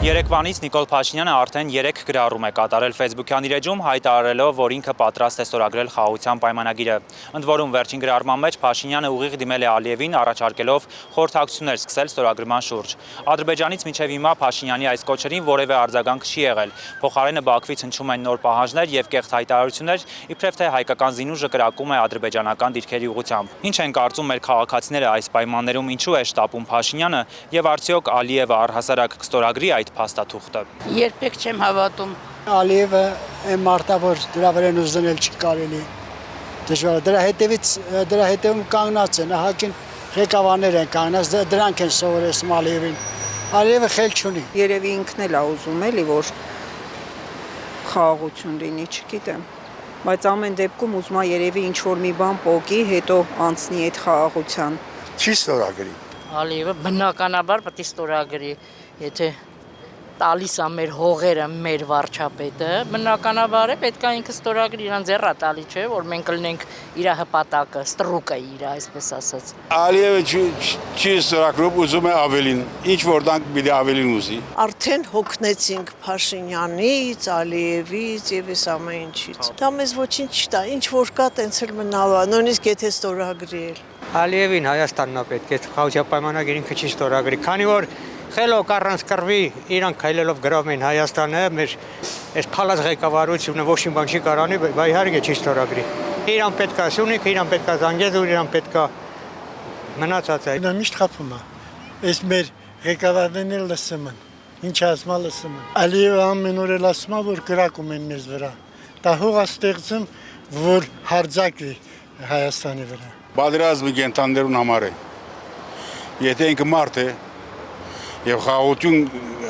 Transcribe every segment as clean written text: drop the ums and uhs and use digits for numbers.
Երեկվանից Նիկոլ Փաշինյանը արդեն 3 գրառում է կատարել Facebook-յան իր էջում, հայտարարելով, որ ինքը պատրաստ է ստորագրել խաղաղության պայմանագիրը։ Ընդ որում վերջին գրառման մեջ Փաշինյանը ուղիղ դիմել է Ալիևին, առաջարկելով խորհրդակցություններ սկսել ստորագրման շուրջ։ Ադրբեջանից մինչև հիմա Փաշինյանի այս կոչերին որևէ արձագանք չի եղել։ Փոխարենը Բաքվից հնչում են նոր պահանջներ եւ կեղծ հայտարարություններ, իբրև թե հայկական զինուժը կրակում է ադրբեջանական դիրքերի ուղղությամբ։ Ինչ են կարծում մեր քաղաքացիները այս պայմաններում, ինչու է շտապում Փաշինյանը եւ արդյոք Ալիևը առհասարակ կստորագրի այդ փաստաթուղթը։ Երբեք չեմ հավատում։ Ալիևը մարտավոր դրա վրա ուզնել չի կարելի։ Դժվար դրա հետևում կանգնած են, ահագին ղեկավարներ են կանգնած, դրանք են սովորեցնում Ալիևին։ Ալիևը խել չունի։ Երևի ինքն էլ է ուզում էլի, որ խաղաղություն լինի, չգիտեմ։ Բայց ամեն դեպքում ուզում է երևի ինչ-որ մի բան պոկի, հետո անցնի այդ խաղաղության։ Չի ստորագրի։ Ալիևը բնականաբար պետք է ստորագրի, եթե տալիս է մեր հողերը մեր վարչապետը, բնականաբար է պետք է ինքը ստորագրի, իրան ձեռա տալի, չէ, որ մենք կլինենք իր հպատակը, ստրուկը իր, այսպես ասած։ Ալիևը չի ստորագրում, ուզում է ավելին, ինչ որ դանք պիտի ավելին ուզի։ Արդեն հոգնեցինք Փաշինյանից, Ալիևից եւ այս ամեն ինչից։ Դա մեզ ոչինչ չտա, ինչ որ կա, տենց էլ մնալու է, նույնիսկ եթե ստորագրի էլ։ Ալիևին Հայաստանն է պետք է խաղաղության պայմանագիր ինքը չի ստորագրի, քանի որ խելոք առանց կռվի իրանք քայլելով գրավում են Հայաստանը, մեր այս փալած ղեկավարությունը ոչ մի բան չի կարանի, բայց իհարկե չի ստորագրի։ Իրան պետք է Սյունիք, իրան պետք է Զանգեզուր, իրան պետք է մնացած է։ Նա միշտ խփում է։ Այս մեր ղեկավարներն էլ լսում են։ Ինչ ասում է լսում են։ Ալիևը ամեն օր էլ ասում է, որ գրակում են մեզ վրա։ Դա հող է ստեղծում, որ հարձակվի Հայաստանի վրա։ Պատերազմը կենտրոններուն համար է։ Եթե ինքը մարդ է եւ խաղաղություն,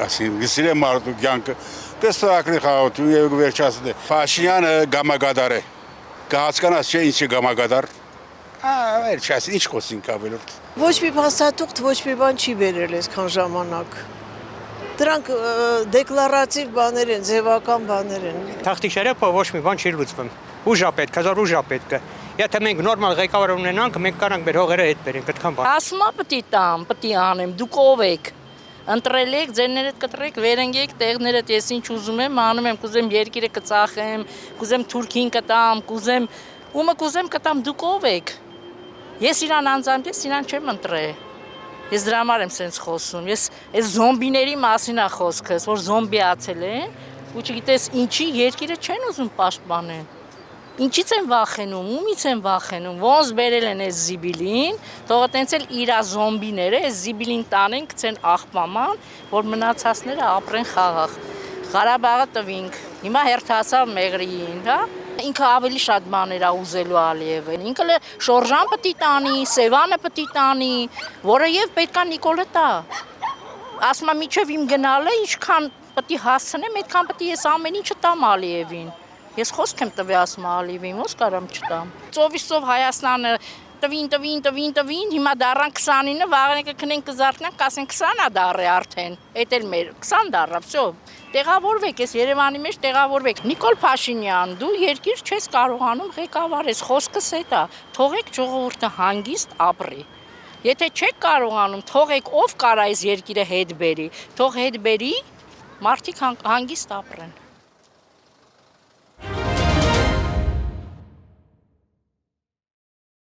ասին, գսիր է մարդու կյանքը, կստորագրի խաղաղություն եւ վերջացնի։ Փաշինյանը գամագադար է։ Կհասկանաս չէ ինչ է գամագադար։ Վերջաս ինչ խոսինք ավելորդ։ Ոչ մի փաստաթուղթ, ոչ մի բան չի վերել այսքան ժամանակ։ Դրանք դեկլարատիվ բաներ են, ձևական բաներ են։ Թախտի շերեփը ոչ մի բան չի լուծվում։ Ուժ է պետք, հազար ուժ է պետք։ Եթե մենք նորմալ ղեկավար ունենանք, մենք կարանք մեր հողերը հետ բերենք, այդքան բան։ Ասում է պետք է տամ, պետք է անեմ, դուք ով եք։ Ընտրել եք, ձերներդ կտրեք, վերընկեք, տեղներդ ես ինչ ուզում եմ, անում եմ, կուզեմ երկիրը կծախեմ, կուզեմ Թուրքին կտամ, կուզեմ, ումը կուզեմ կտամ, դուք ով եք։ Ես իրան անձամբ ես իրան չեմ ընտրել։ Ես դրա համար եմ սենց խոսում։ Ես այս զոմբիների մասին է խոսքս, որ զոմբիացել են, ու չգիտես ինչի երկիրը չեն ուզում պաշտպանել։ Ինչից են վախենում, ումից են վախենում, ոնց բերել են այս զիբիլին, թող տենց էլ իրա զոմբիները այս զիբիլին տանեն, գցեն աղբաման, որ մնացածները ապրեն խաղաղ։ Ղարաբաղը տվինք, հիմա հերթացավ Մեղրիին, հա։ Ինքը ավելի շատ բաներ է ուզելու Ալիևին, ինքը Շորժան պետք է տանի, Սևանը պետք է տանի, որը եւ պետքա Նիկոլը տա։ Ասում է միջև իմ գնալը ինչքան պետք է հասցնեմ, այդքան պետք է ես ամեն ինչը տամ Ալիևին։ Ես խոսք եմ տվի ասում Ալիևին, ոնց կարամ չտամ։ Ծովից ծով Հայաստանը տվին, հիմա դառան 29-ը, վաղը կքնեն կզարթնան, կասեն 20-ը դառ է արդեն։ Էդ էլ մեր 20 դառավ, всё։ Տեղավորվեք, ես Երևանի մեջ տեղավորվեք։ Նիկոլ Փաշինյան, դու երկիր չես կարողանում ղեկավարես, խոսքս էդ է։ Թողեք ժողովուրդը հանգիստ ապրի։ Եթե չեք կարողանում, թողեք ով կարա այս երկիրը հետ բերի, թող հետ բերի, մարդիկ հանգիստ ապրեն։